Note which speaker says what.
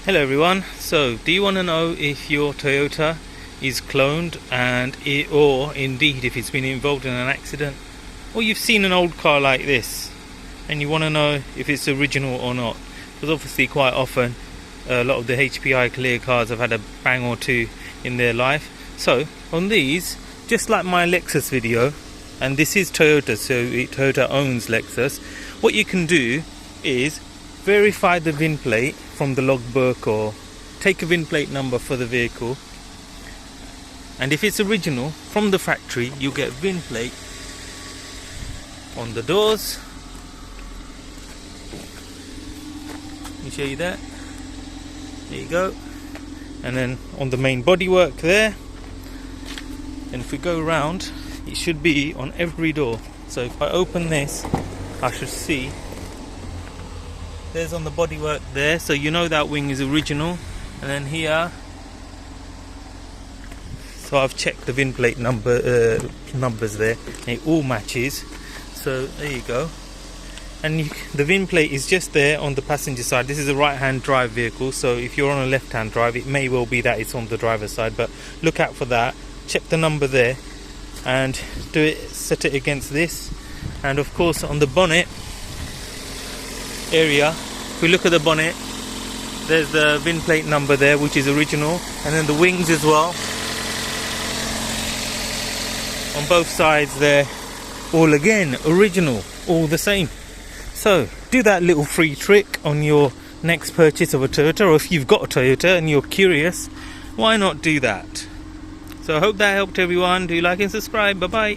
Speaker 1: Hello everyone, so do you want to know if your Toyota is cloned or indeed if it's been involved in an accident, or you've seen an old car like this and you want to know if it's original or not? Because obviously quite often a lot of the HPI clear cars have had a bang or two in their life. So on these, just like my Lexus video, and this is Toyota, so Toyota owns Lexus, what you can do is verify the VIN plate from the logbook or take a VIN plate number for the vehicle, and if it's original from the factory you get VIN plate on the doors. Let me show you that. There you go. And then on the main bodywork there, and if we go around it should be on every door. So if I open this I should see there's on the bodywork there, so you know that wing is original. And then here, so I've checked the VIN plate numbers there and it all matches, so there you go. And the VIN plate is just there on the passenger side. This is a right hand drive vehicle, so if you're on a left hand drive it may well be that it's on the driver's side, but look out for that. Check the number there and set it against this. And of course on the bonnet area, if we look at the bonnet, there's the VIN plate number there which is original, and then the wings as well on both sides there, all again original, all the same. So do that little free trick on your next purchase of a Toyota, or if you've got a Toyota and you're curious, why not do that? So I hope that helped everyone. Do like and subscribe. Bye bye.